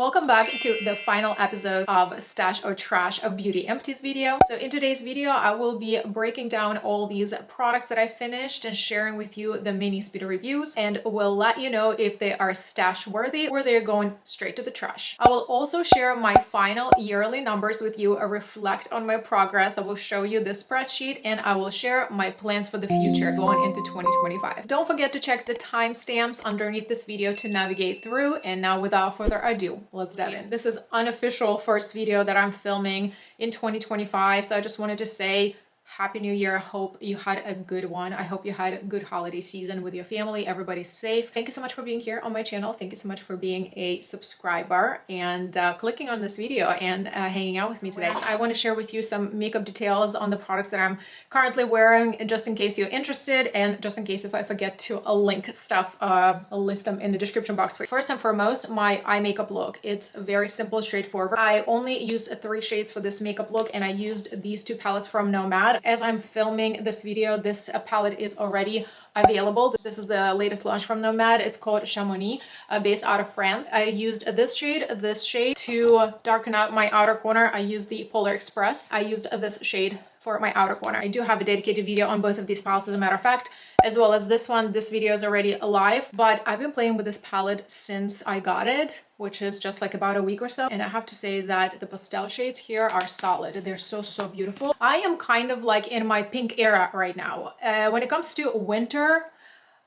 Welcome back to the final episode of Stash or Trash, a Beauty Empties video. So in today's video, I will be breaking down all these products that I finished and sharing with you the mini speed reviews, and will let you know if they are stash worthy or they're going straight to the trash. I will also share my final yearly numbers with you, reflect on my progress. I will show you this spreadsheet and I will share my plans for the future going into 2025. Don't forget to check the timestamps underneath this video to navigate through. And now without further ado, let's dive in. This is unofficial first video that I'm filming in 2025. So I just wanted to say Happy New Year. I hope you had a good one. I hope you had a good holiday season with your family. Everybody's safe. Thank you so much for being here on my channel. Thank you so much for being a subscriber and clicking on this video and hanging out with me today. I want to share with you some makeup details on the products that I'm currently wearing, just in case you're interested, and just in case if I forget to link stuff, I'll list them in the description box for you. First and foremost, my eye makeup look. It's very simple, straightforward. I only used 3 shades for this makeup look, and I used these 2 palettes from Nomad. As I'm filming this video, this palette is already available. This is the latest launch from Nomad. It's called CHAMONIX, based out of France. I used this shade to darken out my outer corner. I used the Polar Express. I used this shade for my outer corner. I do have a dedicated video on both of these palettes, as a matter of fact, as well as this one. This video is already live, but I've been playing with this palette since I got it, which is just like about a week or so. And I have to say that the pastel shades here are solid. They're so beautiful. I am kind of like in my pink era right now. When it comes to winter,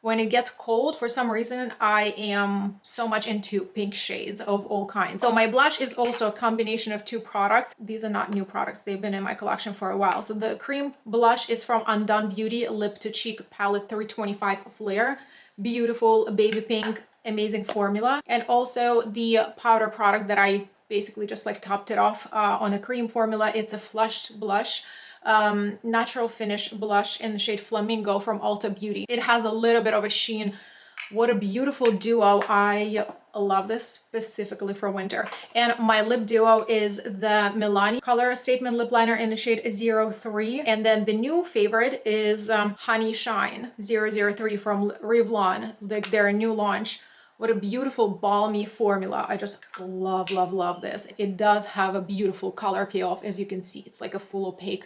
when it gets cold, for some reason, I am so much into pink shades of all kinds. So my blush is also a combination of 2 products. These are not new products. They've been in my collection for a while. So the cream blush is from Undone Beauty Lip to Cheek Palette 325 Flare. Beautiful baby pink, amazing formula. And also the powder product that I basically just like topped it off on a cream formula. It's a flushed blush. Natural finish blush in the shade Flamingo from Ulta Beauty. It has a little bit of a sheen. What a beautiful duo. I love this specifically for winter. And my lip duo is the Milani Color Statement Lip Liner in the shade 03. And then the new favorite is Honey Shine 003 from Revlon, their new launch. What a beautiful balmy formula. I just love this. It does have a beautiful color payoff. As you can see, it's like a full opaque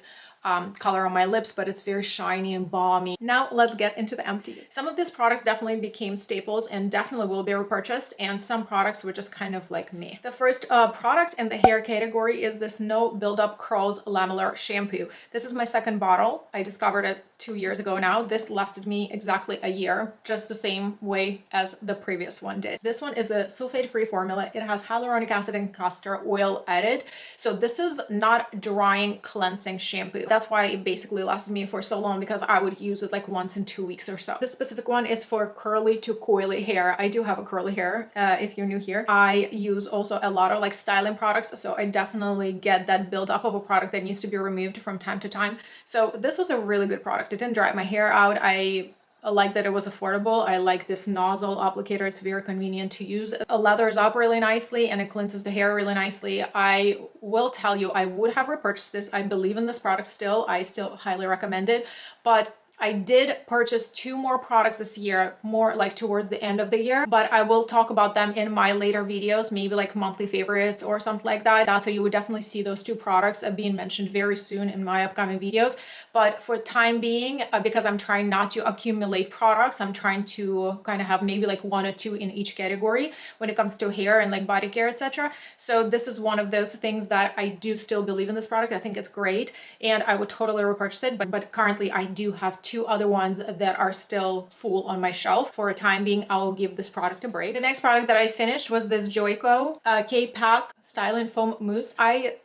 color on my lips, but it's very shiny and balmy. Now let's get into the empties. Some of these products definitely became staples and definitely will be repurchased, and some products were just kind of like me. The first product in the hair category is this No Buildup Curls Lamellar Shampoo. This is my second bottle. I discovered it 2 years ago now. This lasted me exactly a year, just the same way as the previous one did. This one is a sulfate-free formula. It has hyaluronic acid and castor oil added. So this is not drying, cleansing shampoo. That's why it basically lasted me for so long, because I would use it like once in 2 weeks or so. This specific one is for curly to coily hair. I do have a curly hair, if you're new here. I use also a lot of like styling products, so I definitely get that buildup of a product that needs to be removed from time to time. So this was a really good product. It didn't dry my hair out. I like that it was affordable. I like this nozzle applicator. It's very convenient to use. It lathers up really nicely and it cleanses the hair really nicely. I will tell you, I would have repurchased this. I believe in this product still. I still highly recommend it, but I did purchase 2 more products this year, more like towards the end of the year, but I will talk about them in my later videos, maybe like monthly favorites or something like that. So you would definitely see those 2 products being mentioned very soon in my upcoming videos. But for time being, because I'm trying not to accumulate products, I'm trying to kind of have maybe like 1 or 2 in each category when it comes to hair and like body care, etc. So this is one of those things that I do still believe in this product. I think it's great and I would totally repurchase it, but currently I do have 2 other ones that are still full on my shelf. For a time being, I'll give this product a break. The next product that I finished was this Joico K-Pack Styling Foam Mousse. I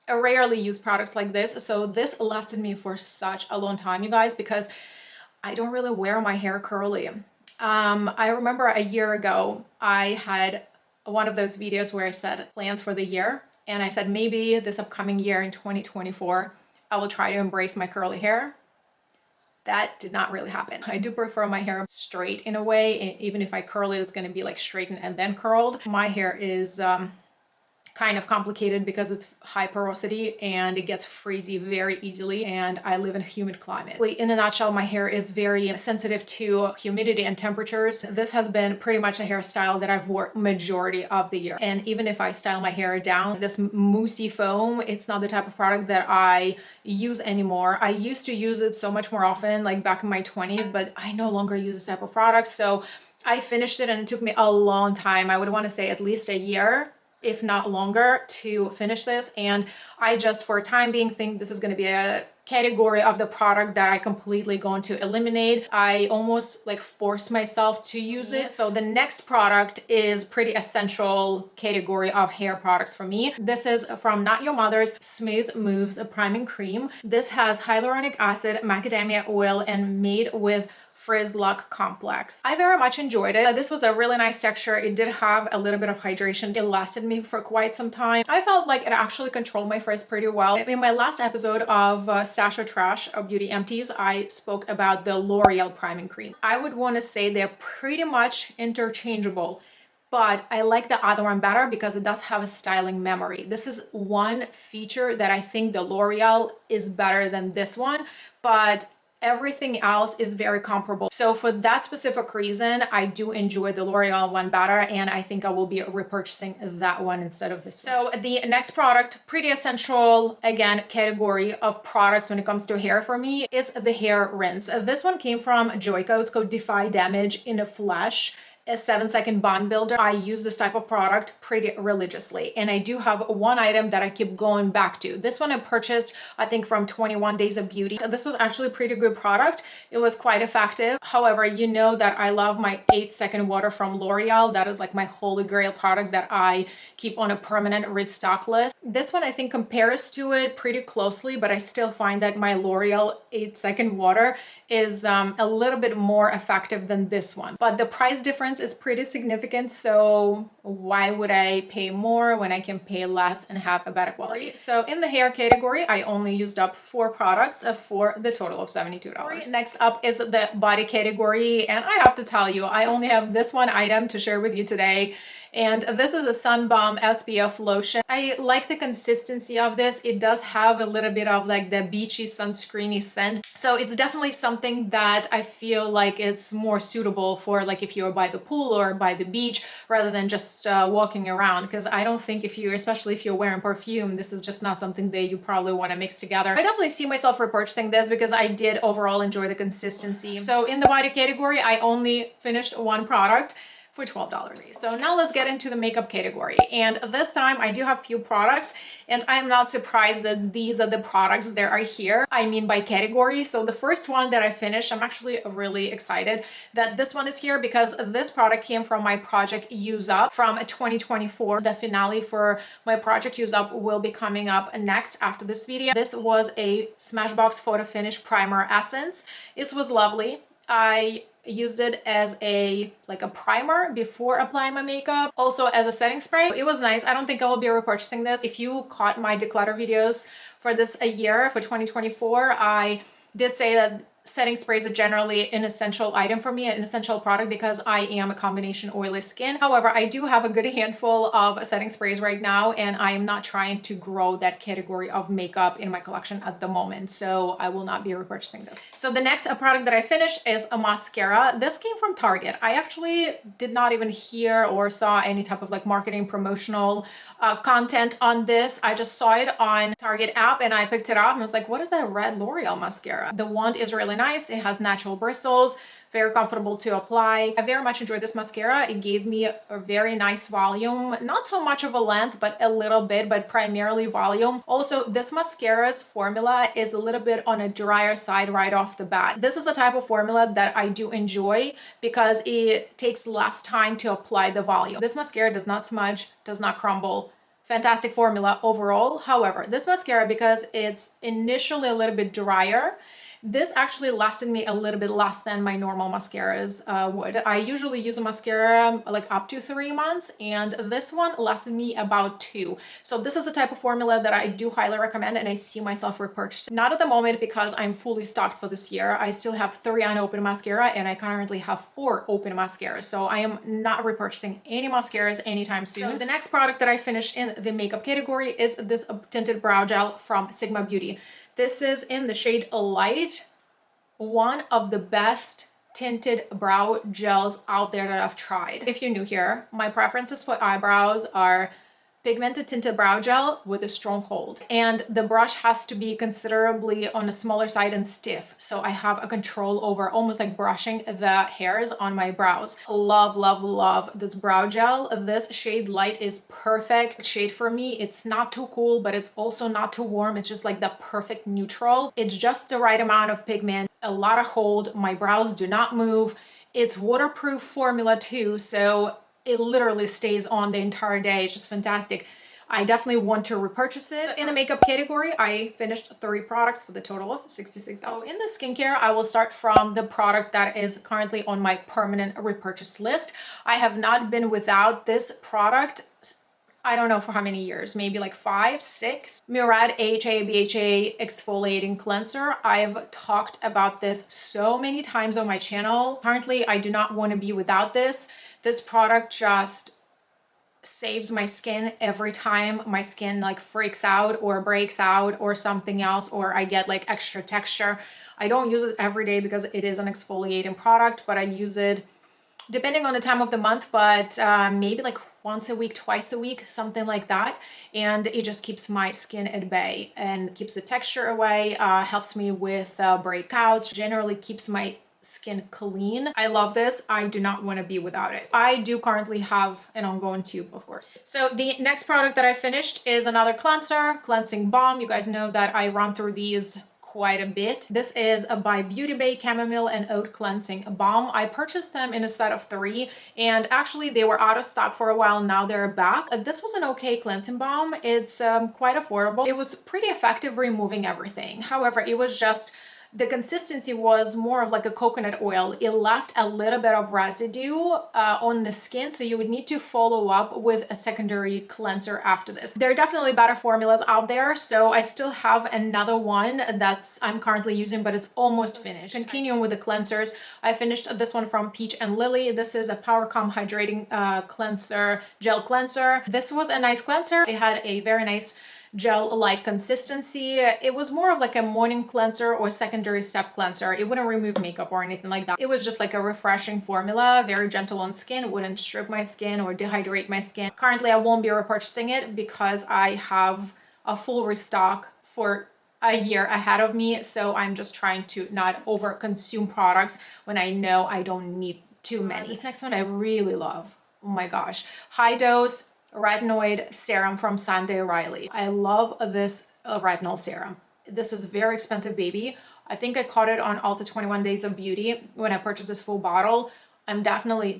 rarely use products like this, so this lasted me for such a long time, you guys, because I don't really wear my hair curly. I remember a year ago, I had one of those videos where I said plans for the year, and I said maybe this upcoming year in 2024, I will try to embrace my curly hair. That did not really happen. I do prefer my hair straight in a way. Even if I curl it, it's going to be like straightened and then curled. My hair is kind of complicated because it's high porosity and it gets frizzy very easily, and I live in a humid climate. In a nutshell, my hair is very sensitive to humidity and temperatures. This has been pretty much a hairstyle that I've worn majority of the year. And even if I style my hair down, this moussey foam, it's not the type of product that I use anymore. I used to use it so much more often, like back in my 20s, but I no longer use this type of product. So I finished it and it took me a long time. I would want to say at least a year, if not longer, to finish this. And I just, for a time being, think this is going to be a category of the product that I completely going to eliminate. I almost like force myself to use it. So the next product is pretty essential category of hair products for me. This is from Not Your Mother's Smooth Moves Priming Cream. This has hyaluronic acid, macadamia oil, and made with Frizz Lock Complex. I very much enjoyed it. This was a really nice texture. It did have a little bit of hydration. It lasted me for quite some time. I felt like it actually controlled my frizz pretty well. In my last episode of Stash or Trash of Beauty Empties, I spoke about the L'Oreal Priming Cream. I would want to say they're pretty much interchangeable, but I like the other one better because it does have a styling memory. This is one feature that I think the L'Oreal is better than this one, but everything else is very comparable. So for that specific reason, I do enjoy the L'Oreal one better, and I think I will be repurchasing that one instead of this one. So the next product, pretty essential, again, category of products when it comes to hair for me, is the hair rinse. This one came from Joico. It's called Defy Damage in a Flash, a 7-second bond builder. I use this type of product pretty religiously, and I do have one item that I keep going back to. This one I purchased, I think, from 21 Days of Beauty. This was actually a pretty good product. It was quite effective. However, you know that I love my 8-second water from L'Oreal. That is like my holy grail product that I keep on a permanent restock list. This one I think compares to it pretty closely, but I still find that my L'Oreal 8-second water is a little bit more effective than this one. But the price difference is pretty significant, so why would I pay more when I can pay less and have a better quality? So in the hair category, I only used up 4 products for the total of $72. Next up is the body category, and I have to tell you, I only have this one item to share with you today. And this is a Sun Balm SPF lotion. I like the consistency of this. It does have a little bit of like the beachy sunscreeny scent. So it's definitely something that I feel like it's more suitable for like if you're by the pool or by the beach rather than just walking around. Because I don't think if you, especially if you're wearing perfume, this is just not something that you probably want to mix together. I definitely see myself repurchasing this because I did overall enjoy the consistency. So in the body category, I only finished one product for $12. So now let's get into the makeup category. And this time I do have few products, and I'm not surprised that these are the products that are here. I mean by category. So the first one that I finished, I'm actually really excited that this one is here because this product came from my project Use Up from 2024. The finale for my project Use Up will be coming up next after this video. This was a Smashbox Photo Finish Primer Essence. This was lovely. I used it as a primer before applying my makeup, also as a setting spray. It was nice. I don't think I will be repurchasing this. If you caught my declutter videos for this a year for 2024, I did say that setting sprays are generally an essential item for me, an essential product, because I am a combination oily skin. However, I do have a good handful of setting sprays right now, and I am not trying to grow that category of makeup in my collection at the moment, so I will not be repurchasing this. So the next product that I finished is a mascara. This came from Target. I actually did not even hear or saw any type of like marketing promotional content on this. I just saw it on Target app and I picked it up and I was like, what is that red L'Oreal mascara? The wand is really nice. It has natural bristles, very comfortable to apply. I very much enjoyed this mascara. It gave me a very nice volume, not so much of a length, but a little bit, but primarily volume. Also, this mascara's formula is a little bit on a drier side right off the bat. This is a type of formula that I do enjoy because it takes less time to apply the volume. This mascara does not smudge, does not crumble. Fantastic formula overall. However, this mascara, because it's initially a little bit drier, This actually lasted me a little bit less than my normal mascaras would. I usually use a mascara like up to 3 months, and this one lasted me about 2. So this is the type of formula that I do highly recommend, and I see myself repurchasing. Not at the moment because I'm fully stocked for this year. I still have 3 unopened mascara, and I currently have 4 open mascaras. So I am not repurchasing any mascaras anytime soon. So the next product that I finished in the makeup category is this tinted brow gel from Sigma Beauty. This is in the shade Light, one of the best tinted brow gels out there that I've tried. If you're new here, my preferences for eyebrows are pigmented tinted brow gel with a strong hold, and the brush has to be considerably on the smaller side and stiff, so I have a control over almost like brushing the hairs on my brows. Love, love, love this brow gel. This shade Light is perfect shade for me. It's not too cool, but it's also not too warm. It's just like the perfect neutral. It's just the right amount of pigment, a lot of hold. My brows do not move. It's waterproof formula too, so it literally stays on the entire day. It's just fantastic. I definitely want to repurchase it. So in the makeup category, I finished 3 products for the total of $66. So in the skincare, I will start from the product that is currently on my permanent repurchase list. I have not been without this product, I don't know for how many years, maybe like 5, 6. Murad AHA BHA Exfoliating Cleanser. I've talked about this so many times on my channel. Currently, I do not want to be without this. This product just saves my skin every time my skin like freaks out or breaks out or something else, or I get like extra texture. I don't use it every day because it is an exfoliating product, but I use it depending on the time of the month, but maybe like once a week, twice a week, something like that. And it just keeps my skin at bay and keeps the texture away, helps me with breakouts, generally keeps my skin clean. I love this. I do not want to be without it. I do currently have an ongoing tube, of course. So the next product that I finished is another cleanser, cleansing balm. You guys know that I run through these quite a bit. This is by Beauty Bay Chamomile and Oat Cleansing Balm. I purchased them in a set of 3, and actually they were out of stock for a while. Now they're back. This was an okay cleansing balm. It's quite affordable. It was pretty effective removing everything. However, it was just the consistency was more of like a coconut oil. It left a little bit of residue on the skin, so you would need to follow up with a secondary cleanser after this. There are definitely better formulas out there, so I still have another one that's I'm currently using, but it's almost finished. Continuing with the cleansers, I finished this one from Peach and Lily. This is a Power Calm Hydrating Cleanser, Gel Cleanser. This was a nice cleanser. It had a very nice gel-like consistency. It was more of like a morning cleanser or secondary step cleanser. It wouldn't remove makeup or anything like that. It was just like a refreshing formula, very gentle on skin, wouldn't strip my skin or dehydrate my skin. Currently, I won't be repurchasing it because I have a full restock for a year ahead of me, so I'm just trying to not over consume products when I know I don't need too many. This next one I really love. Oh my gosh. High Dose Retinoid Serum from Sunday Riley. I love this retinol serum. This is a very expensive baby. I think I caught it on Ulta 21 Days of Beauty when I purchased this full bottle. I'm definitely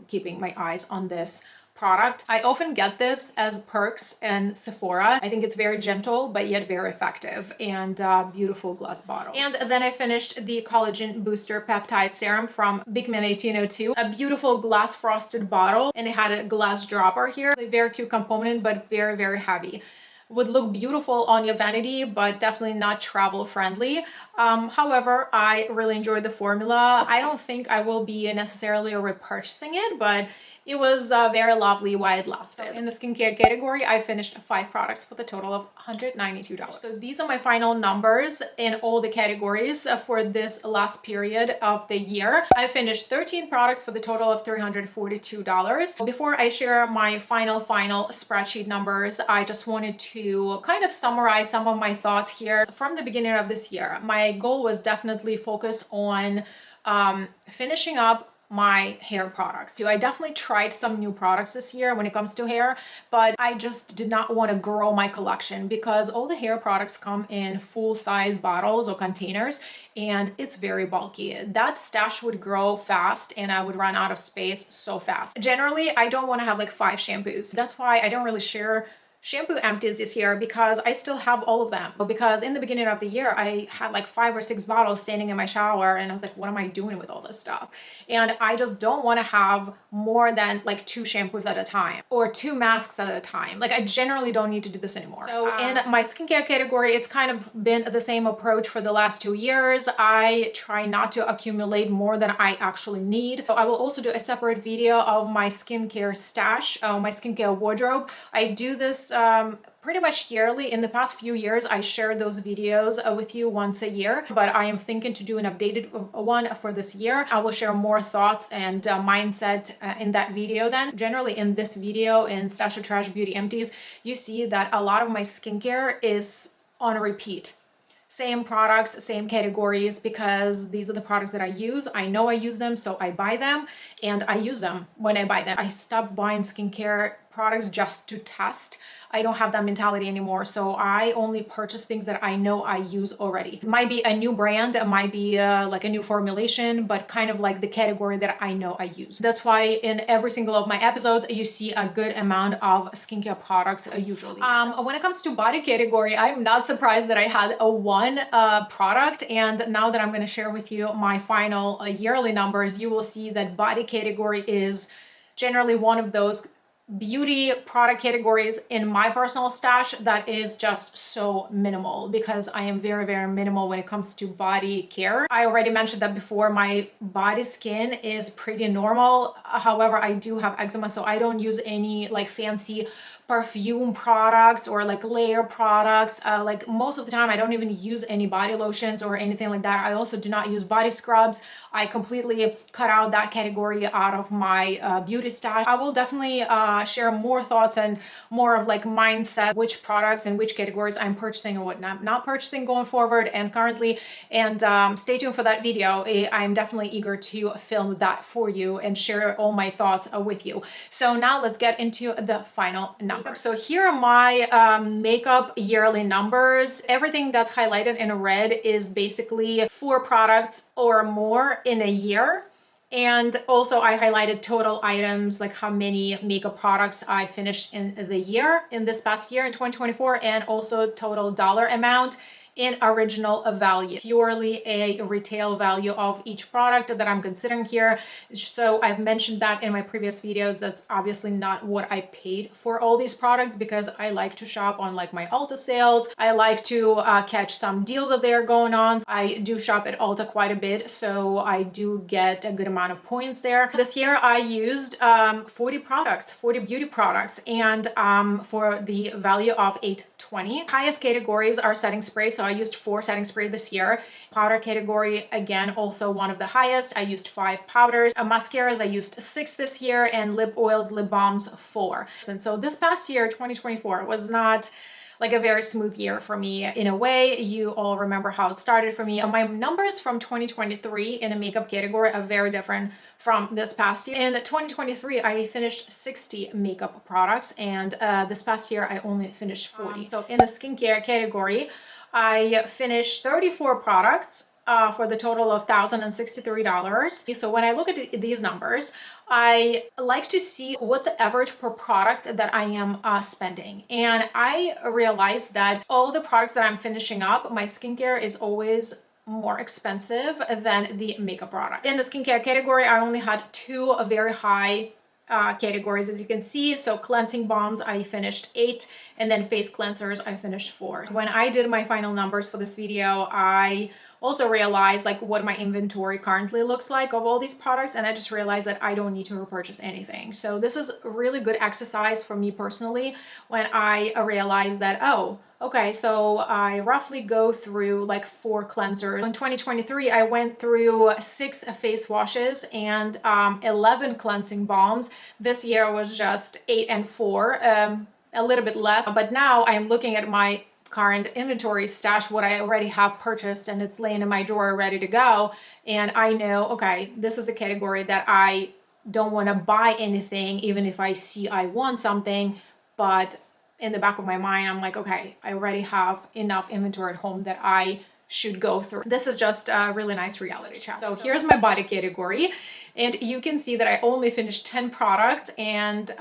keeping my eyes on this product. I often get this as perks in Sephora. I think it's very gentle, but yet very effective, and beautiful glass bottles. And then I finished the Collagen Booster Peptide Serum from Big Man 1802, a beautiful glass frosted bottle, and it had a glass dropper here. A very cute component, but very, very heavy. Would look beautiful on your vanity, but definitely not travel friendly. However, I really enjoyed the formula. I don't think I will be necessarily repurchasing it, but it was very lovely while it lasted. In the skincare category, I finished 5 products for the total of $192. So these are my final numbers in all the categories for this last period of the year. I finished 13 products for the total of $342. Before I share my final spreadsheet numbers, I just wanted to kind of summarize some of my thoughts here. From the beginning of this year, my goal was definitely focus on finishing up my hair products. So I definitely tried some new products this year when it comes to hair, but I just did not want to grow my collection because all the hair products come in full-size bottles or containers, and it's very bulky. That stash would grow fast and I would run out of space so fast. Generally, I don't want to have like 5 shampoos. That's why I don't really share shampoo empties this year because I still have all of them. Because in the beginning of the year, I had like 5 or 6 bottles standing in my shower, and I was like, what am I doing with all this stuff? And I just don't want to have more than like 2 shampoos at a time or 2 masks at a time. Like I generally don't need to do this anymore. So in my skincare category, it's kind of been the same approach for the last 2 years. I try not to accumulate more than I actually need. So I will also do a separate video of my skincare stash, my skincare wardrobe. I do this pretty much yearly. In the past few years, I shared those videos with you once a year, but I am thinking to do an updated one for this year. I will share more thoughts and mindset in that video then. Generally in this video in Stash or Trash Beauty Empties, you see that a lot of my skincare is on repeat. Same products, same categories, because these are the products that I use. I know I use them, so I buy them and I use them when I buy them. I stopped buying skincare products just to test. I don't have that mentality anymore. So I only purchase things that I know I use already. It might be a new brand, it might be like a new formulation, but kind of like the category that I know I use. That's why in every single of my episodes, you see a good amount of skincare products usually. When it comes to body category, I'm not surprised that I had a one product. And now that I'm going to share with you my final yearly numbers, you will see that body category is generally one of those beauty product categories in my personal stash that is just so minimal, because I am very, very minimal when it comes to body care. I already mentioned that before. My body skin is pretty normal. However, I do have eczema, so I don't use any like fancy perfume products or like layer products. Like most of the time I don't even use any body lotions or anything like that. I also do not use body scrubs. I completely cut out that category out of my beauty stash. I will definitely share more thoughts and more of like mindset, which products and which categories I'm purchasing and what not purchasing going forward and currently. And stay tuned for that video. I'm definitely eager to film that for you and share all my thoughts with you. So now let's get into the final numbers. So here are my makeup yearly numbers. Everything that's highlighted in red is basically 4 products or more in a year. And also I highlighted total items, like how many makeup products I finished in the year, in this past year in 2024, and also total dollar amount in original value, purely a retail value of each product that I'm considering here. So I've mentioned that in my previous videos. That's obviously not what I paid for all these products, because I like to shop on like my Ulta sales. I like to catch some deals that they're going on. I do shop at Ulta quite a bit, so I do get a good amount of points there. This year I used 40 products, 40 beauty products, and for the value of $8.20. Highest categories are setting spray, so I used 4 setting spray this year. Powder category, again, also one of the highest. I used 5 powders. Mascaras, I used 6 this year, and lip oils, lip balms, 4. And so this past year, 2024, was not like a very smooth year for me in a way. You all remember how it started for me. My numbers from 2023 in a makeup category are very different from this past year. In 2023, I finished 60 makeup products, and this past year, I only finished 40. So in the skincare category, I finished 34 products for the total of $1,063. So when I look at these numbers, I like to see what's the average per product that I am spending. And I realized that all the products that I'm finishing up, my skincare is always more expensive than the makeup product. In the skincare category, I only had 2 very high categories, as you can see. So cleansing balms, I finished 8, and then face cleansers, I finished 4. When I did my final numbers for this video, I also realized like what my inventory currently looks like of all these products, and I just realized that I don't need to repurchase anything. So this is a really good exercise for me personally, when I realized that, oh, okay, so I roughly go through like 4 cleansers. In 2023, I went through 6 face washes and 11 cleansing balms. This year was just 8 and 4, a little bit less. But now I'm looking at my current inventory stash, what I already have purchased, and it's laying in my drawer ready to go. And I know, okay, this is a category that I don't want to buy anything, even if I see I want something, but in the back of my mind, I'm like, okay, I already have enough inventory at home that I should go through. This is just a really nice reality check. So here's my body category, and you can see that I only finished 10 products, and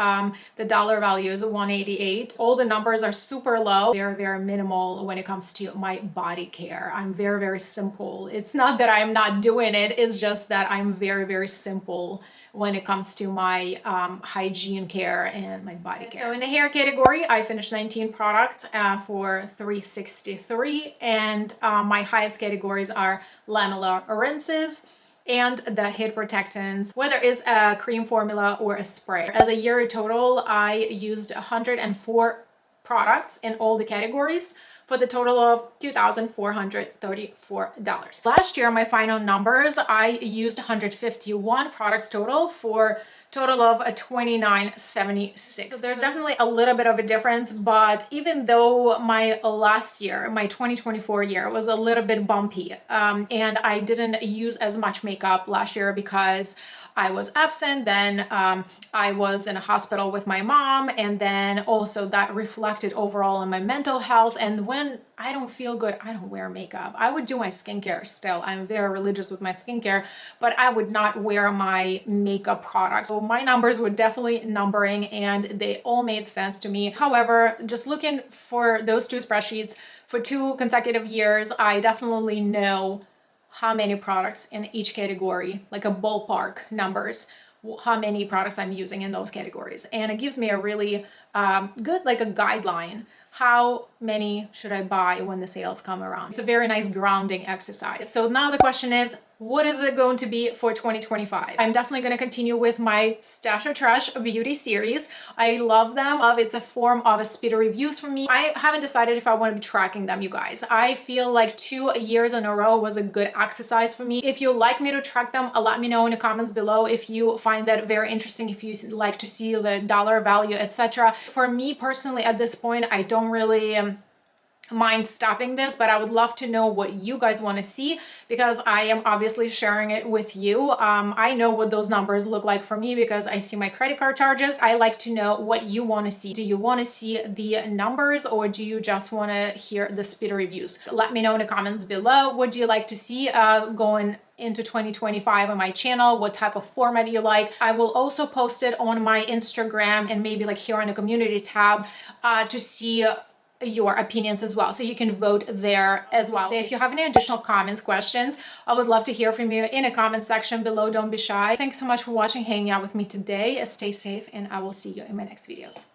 the dollar value is $188. All the numbers are super low, very, very minimal when it comes to my body care. I'm very, very simple. It's not that I'm not doing it, it's just that I'm very, very simple when it comes to my hygiene care and my body care. So in the hair category, I finished 19 products for $363, and my highest categories are lamellar rinses and the head protectants, whether it's a cream formula or a spray. As a year total, I used 104 products in all the categories for the total of $2,434. Last year, my final numbers, I used 151 products total for total of $2,976. So there's definitely a little bit of a difference, but even though my last year, my 2024 year, was a little bit bumpy, and I didn't use as much makeup last year because I was absent, then I was in a hospital with my mom, and then also that reflected overall on my mental health. And when I don't feel good, I don't wear makeup. I would do my skincare still. I'm very religious with my skincare, but I would not wear my makeup products. So my numbers were definitely numbering, and they all made sense to me. However, just looking for those two spreadsheets for 2 consecutive years, I definitely know how many products in each category, like a ballpark numbers, how many products I'm using in those categories. And it gives me a really good, like a guideline. How many should I buy when the sales come around? It's a very nice grounding exercise. So now the question is, what is it going to be for 2025? I'm definitely going to continue with my Stash or Trash beauty series. I love them. It's a form of a speed reviews for me. I haven't decided if I want to be tracking them, you guys. I feel like 2 years in a row was a good exercise for me. If you like me to track them, let me know in the comments below if you find that very interesting, if you like to see the dollar value, etc. For me personally, at this point, I don't really mind stopping this, but I would love to know what you guys want to see, because I am obviously sharing it with you. I know what those numbers look like for me because I see my credit card charges. I like to know what you want to see. Do you want to see the numbers, or do you just want to hear the speed reviews? Let me know in the comments below. What do you like to see going into 2025 on my channel? What type of format you like? I will also post it on my Instagram and maybe like here on the community tab to see your opinions as well, so you can vote there as well. If you have any additional comments, questions, I would love to hear from you in a comment section below. Don't be shy. Thanks so much for watching, hanging out with me today. Stay safe, and I will see you in my next videos.